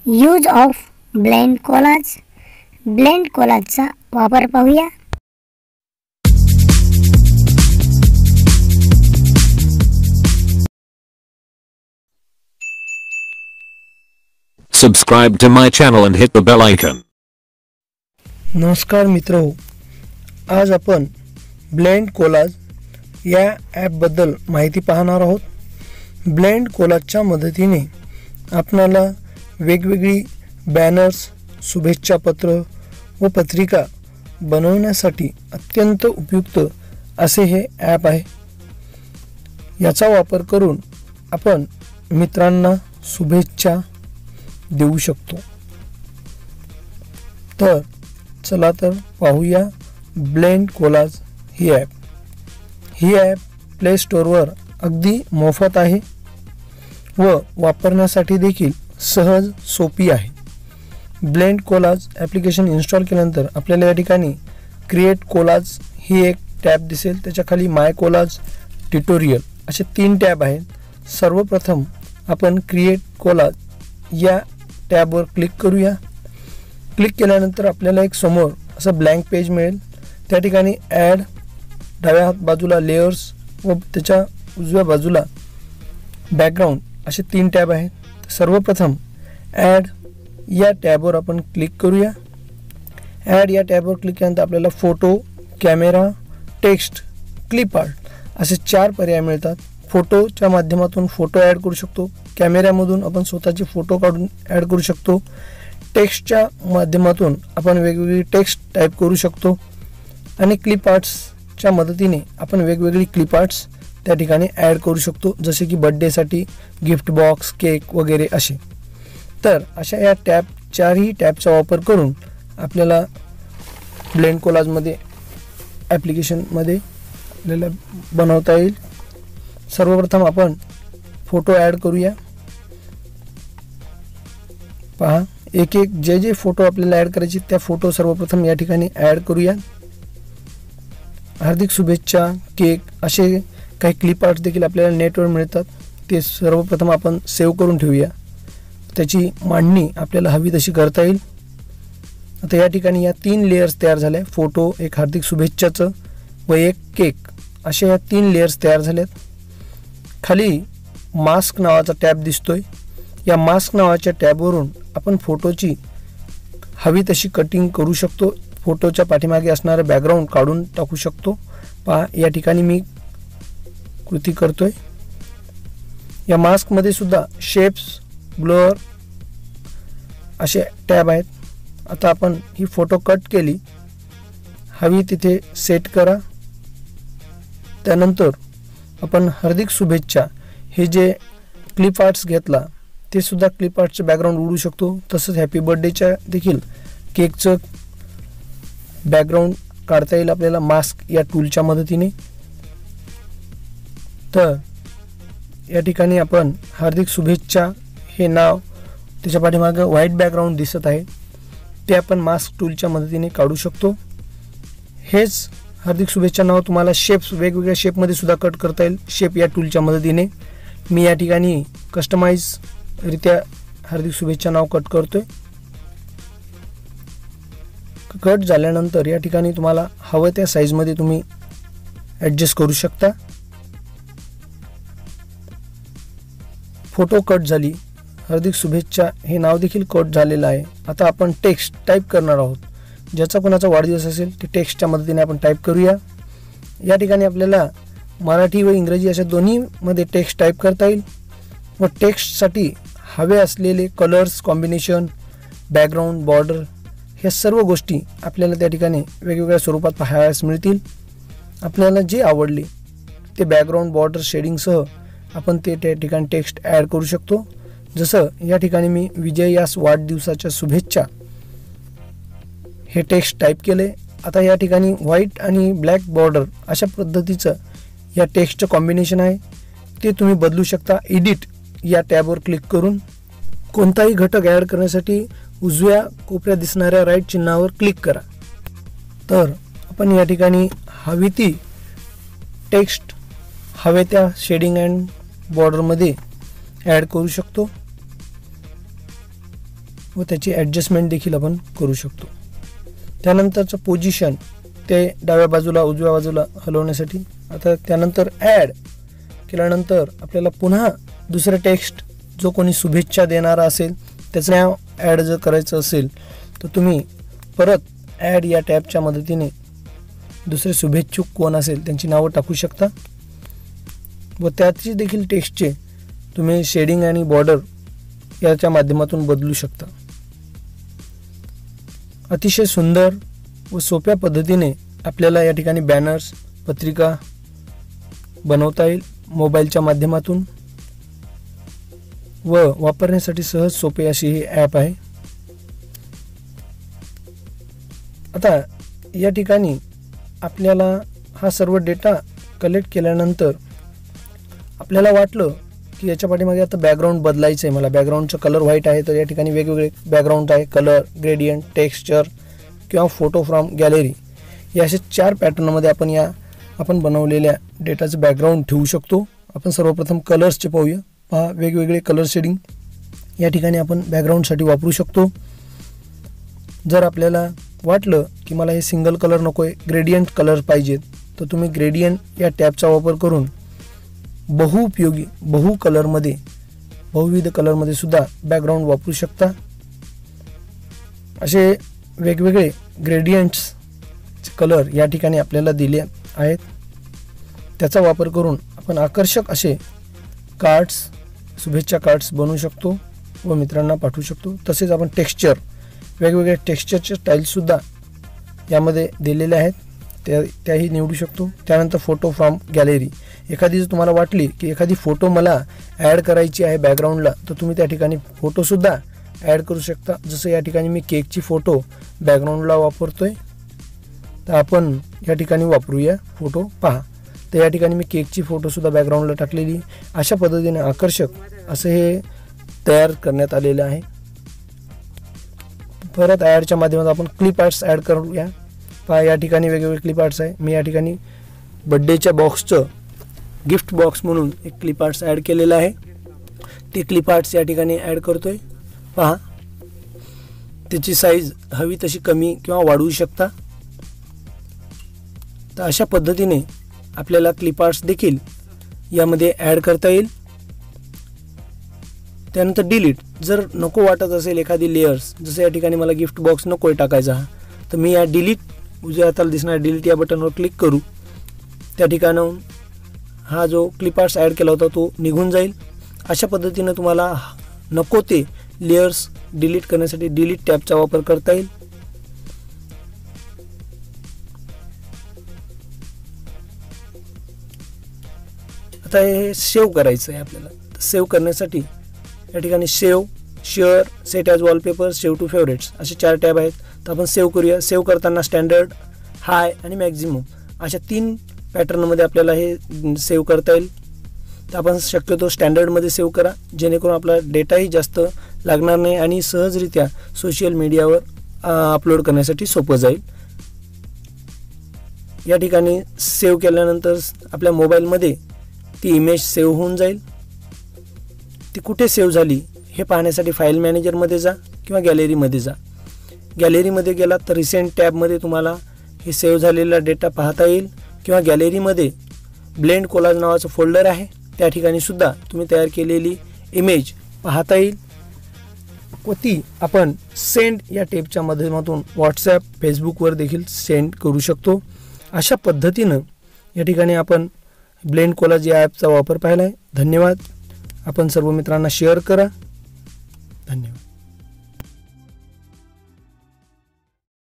Use of blend collage. Blend कोलाजचा वापर पाहूया. Subscribe to my channel and hit the bell icon. नमस्कार मित्रो, आज आपण ब्लेंड कोलाज या ॲप बद्दल माहिती पाहणार आहोत. ब्लेंड कोलाजच्या मदतीने आपणाला वेगवेगळी बॅनर्स, शुभेच्छा पत्र व पत्रिका बनवण्यासाठी अत्यंत उपयुक्त असे हे ॲप आहे. याचा वापर करून आपण मित्रांना शुभेच्छा देऊ शकतो. तर चला तर पाहूया ब्लेंड कोलाज ही ॲप. ही ॲप प्ले स्टोअरवर अगदी मोफत आहे व वापरण्यासाठी देखील सहज सोपी आहे. ब्लेंड कोलाज ॲप्लिकेशन इन्स्टॉल केल्यानंतर आपल्याला या ठिकाणी क्रिएट कोलाज ही एक टॅब दिसेल. त्याच्या खाली माय कोलाज, ट्युटोरियल असे 3 टॅब आहेत. सर्वप्रथम आपण क्रिएट कोलाज या टॅबवर क्लिक करूया. क्लिक केल्यानंतर आपल्याला एक समोर असं ब्लँक पेज मिळेल. त्या ठिकाणी ॲड, डाव्या हात बाजूला लेयर्स व त्याच्या उजव्या बाजूला बॅकग्राऊंड असे 3 टॅब आहेत. सर्वप्रथम ॲड या टॅबवर आपण क्लिक करूया. ॲड या टॅबवर क्लिक केल्यानंतर आपल्याला photo, camera, text, clip art असे 4 पर्याय मिळतात. फोटोच्या माध्यमातून फोटो ॲड करू शकतो. कॅमेऱ्यामधून आपण स्वतःचे फोटो काढून ॲड करू शकतो. टेक्स्टच्या माध्यमातून आपण वेगवेगळी टेक्स्ट टाईप करू शकतो. आणि क्लिप आर्ट्सच्या मदतीने आपण वेगवेगळी क्लिप आर्ट्स त्या ठिकाणी ॲड करू शकतो, जसे की बर्थडेसाठी गिफ्ट बॉक्स, केक वगैरे असे. तर अशा या टॅब 4ही टॅबचा वापर करून आपल्याला ब्लेंड कोलाजमध्ये ॲप्लिकेशनमध्ये आपल्याला बनवता येईल. सर्वप्रथम आपण फोटो ॲड करूया. पहा, एक एक जे फोटो आपल्याला ॲड करायचे त्या फोटो सर्वप्रथम या ठिकाणी ॲड करूया. हार्दिक शुभेच्छा, केक असे काही क्लिप आर्ट्स देखील आपल्याला नेटवर मिळतात. ते सर्वप्रथम आपण सेव्ह करून ठेवूया. त्याची मांडणी आपल्याला हवी तशी करता येईल. आता या ठिकाणी या 3 लेयर्स तयार झाल्या. फोटो, एक हार्दिक शुभेच्छाचं व एक केक अशा या 3 लेयर्स तयार झाल्यात. खाली मास्क नावाचा टॅब दिसतोय. या मास्क नावाच्या टॅबवरून आपण फोटोची हवी तशी कटिंग करू शकतो. फोटोच्या पाठीमागे असणारं बॅकग्राऊंड काढून टाकू शकतो. पहा, या ठिकाणी मी कृती करतोय. या मास्कमध्ये सुद्धा शेप्स, ब्लर असे टॅब आहेत. आता आपण ही फोटो कट केली, हवी तिथे सेट करा. त्यानंतर आपण हार्दिक शुभेच्छा हे जे क्लिप आर्ट्स घेतला ते सुद्धा क्लिप आर्टचं बॅकग्राऊंड उडू शकतो. तसंच हॅपी बर्थडेच्या देखील केकचं बॅकग्राऊंड काढता येईल आपल्याला मास्क या टूलच्या मदतीने. तर या ठिकाणी आपण हार्दिक शुभेच्छा हे नाव, त्याच्या पाठीमागं व्हाईट बॅकग्राऊंड दिसत आहे, ते आपण मास्क टूलच्या मदतीने काढू शकतो. हेच हार्दिक शुभेच्छा नाव तुम्हाला शेप्स, वेगवेगळ्या शेपमध्ये सुद्धा कट करता येईल शेप या टूलच्या मदतीने. मी या ठिकाणी कस्टमाइज रित्या हार्दिक शुभेच्छा नाव कट करतोय. कट झाल्यानंतर या ठिकाणी तुम्हाला हवं त्या साईजमध्ये तुम्ही ॲडजस्ट करू शकता. फोटो कट झाली, हार्दिक शुभेच्छा हे नाव देखील कट झालेलं आहे. आता आपण टेक्स्ट टाईप करणार आहोत. ज्याचा कोणाचा वाढदिवस असेल ते टेक्स्टच्या मदतीने आपण टाईप करूया. या ठिकाणी आपल्याला मराठी व इंग्रजी अशा दोन्हीमध्ये टेक्स्ट टाईप करता येईल. व टेक्स्टसाठी हवे असलेले कलर्स कॉम्बिनेशन, बॅकग्राऊंड, बॉर्डर ह्या सर्व गोष्टी आपल्याला त्या ठिकाणी वेगवेगळ्या स्वरूपात पाहायला मिळतील. आपल्याला जे आवडले ते बॅकग्राऊंड, बॉर्डर, शेडिंगसह आपण ते त्या ठिकाणी टेक्स्ट ॲड करू शकतो. जसं या ठिकाणी मी विजय यास वाढदिवसाच्या शुभेच्छा हे टेक्स्ट टाईप केले. आता या ठिकाणी व्हाईट आणि ब्लॅक बॉर्डर अशा पद्धतीचं या टेक्स्टचं कॉम्बिनेशन आहे, ते तुम्ही बदलू शकता. एडिट या टॅबवर क्लिक करून कोणताही घटक ॲड करण्यासाठी उजव्या कोपऱ्यात दिसणाऱ्या राईट चिन्हावर क्लिक करा. तर आपण या ठिकाणी हवी ती टेक्स्ट हवे त्या शेडिंग अँड बॉर्डरमध्ये ॲड करू शकतो. व त्याची ॲडजस्टमेंट देखील आपण करू शकतो. त्यानंतरचं पोझिशन ते डाव्या बाजूला उजव्या बाजूला हलवण्यासाठी. आता त्यानंतर ॲड केल्यानंतर आपल्याला पुन्हा दुसरं टेक्स्ट जो कोणी शुभेच्छा देणारा असेल त्याचं नाव ॲड जर करायचं असेल तर तुम्ही परत ॲड या टॅबच्या मदतीने दुसरे शुभेच्छुक कोण असेल त्यांची नावं टाकू शकता व त्याची देखील टेक्स्टचे तुम्ही शेडिंग आणि बॉर्डर याच्या माध्यमातून बदलू शकता. अतिशय सुंदर व सोप्या पद्धतीने आपल्याला या ठिकाणी बॅनर्स पत्रिका बनवता येईल मोबाईलच्या माध्यमातून व वापरण्यासाठी सहज सोपे अशी ही ॲप आहे. आता या ठिकाणी आपल्याला हा सर्व डेटा कलेक्ट केल्यानंतर आपल्याला वाटलं की याच्या पाठीमागे आता बॅकग्राऊंड बदलायचं आहे, मला बॅकग्राऊंडचं कलर व्हाईट आहे, तर या ठिकाणी वेगवेगळे बॅकग्राऊंड आहे, कलर, ग्रेडियंट, टेक्स्चर किंवा फोटो फ्रॉम गॅलरी या असे 4 पॅटर्नमध्ये आपण बनवलेल्या डेटाचं बॅकग्राऊंड ठेवू शकतो. आपण सर्वप्रथम कलर्सचे पाहूया. पहा, वेगवेगळे कलर शेडिंग या ठिकाणी आपण बॅकग्राऊंडसाठी वापरू शकतो. जर आपल्याला वाटलं की मला हे सिंगल कलर नको आहे, ग्रेडियंट कलर पाहिजेत, तर तुम्ही ग्रेडियंट या टॅबचा वापर करून बहुउपयोगी बहुविध कलरमध्ये सुद्धा बॅकग्राऊंड वापरू शकता. असे वेगवेगळे ग्रेडियंट्स कलर या ठिकाणी आपल्याला दिले आहेत. त्याचा वापर करून आपण आकर्षक असे कार्ड्स, शुभेच्छा कार्ड्स बनवू शकतो व मित्रांना पाठवू शकतो. तसेच आपण टेक्स्चर, वेगवेगळे टेक्स्चरचे स्टाईलसुद्धा यामध्ये दिलेले आहेत, त्याही निवडू शकतो. त्यानंतर फोटो फ्रॉम गॅलरी, एखादी जर तुम्हाला वाटली की एखादी फोटो मला ॲड करायची आहे बॅकग्राऊंडला, तर तुम्ही त्या ठिकाणी फोटोसुद्धा ॲड करू शकता. जसं या ठिकाणी मी केकची फोटो बॅकग्राऊंडला वापरतोय, तर आपण या ठिकाणी वापरूया फोटो. पहा, तर या ठिकाणी मी केकची फोटोसुद्धा बॅकग्राऊंडला टाकलेली. अशा पद्धतीने आकर्षक असं हे तयार करण्यात आलेलं आहे. परत ॲडच्या माध्यमातून आपण क्लिप आर्ट्स ॲड करूया. पहा, या ठिकाणी वेगवेगळे क्लिप आर्ट्स आहे. मी या ठिकाणी बड्डेच्या बॉक्सचं गिफ्ट बॉक्स म्हणून एक क्लिप आर्ट्स ॲड केलेलं आहे. ते क्लिप आर्ट्स या ठिकाणी ॲड करतोय. पहा, त्याची साईज हवी तशी कमी किंवा वाढवू शकता. तर अशा पद्धतीने आपल्याला क्लिप आर्ट्स देखील यामध्ये ॲड करता येईल. त्यानंतर डिलीट, जर नको वाटत असेल एखादी लेयर्स, जसं या ठिकाणी मला गिफ्ट बॉक्स नको आहे टाकायचा, तर मी या डिलीट, उजव्या हाताला दिसणाऱ्या डिलीट या बटनवर क्लिक करू. त्या ठिकाणाहून हा जो क्लिप आर्ट्स ॲड केला होता तो निघून जाईल. अशा पद्धतीने तुम्हाला नको ते लेयर्स डिलीट करण्यासाठी डिलीट टॅबचा वापर करता येईल. आता हे सेव्ह करायचं आहे आपल्याला. सेव्ह करण्यासाठी या ठिकाणी save, share, set as wallpaper, save to favourites असे 4 टॅब आहेत. तर आपण सेव्ह करूया. सेव्ह करताना स्टँडर्ड, हाय आणि मॅक्झिमम अशा 3 पॅटर्नमध्ये आपल्याला हे सेव्ह करता येईल. तर आपण शक्यतो स्टँडर्डमध्ये सेव्ह करा, जेणेकरून आपला डेटाही जास्त लागणार नाही आणि सहजरित्या सोशल मीडियावर अपलोड करण्यासाठी सोपं जाईल. या ठिकाणी सेव्ह केल्यानंतर आपल्या मोबाईलमध्ये ती इमेज सेव्ह होऊन जाईल. ती कुठे सेव्ह झाली हे पाहण्यासाठी फाईल मॅनेजरमध्ये जा किंवा गॅलरीमध्ये जा. गॅलरीमध्ये गेलात तर रिसेंट टॅबमध्ये तुम्हाला हे सेव्ह झालेला डेटा पाहता येईल किंवा गॅलरीमध्ये ब्लेंड कोलाज नावाचं फोल्डर आहे, त्या ठिकाणी सुद्धा तुम्ही तयार केलेली इमेज पाहता येईल व ती आपण सेंड या टॅबच्या माध्यमातून व्हॉट्सॲप, फेसबुकवर देखील सेंड करू शकतो. अशा पद्धतीनं या ठिकाणी आपण ब्लेंड कोलाज या ॲपचा वापर पाहिला आहे. धन्यवाद. आपण सर्व मित्रांना शेअर करा.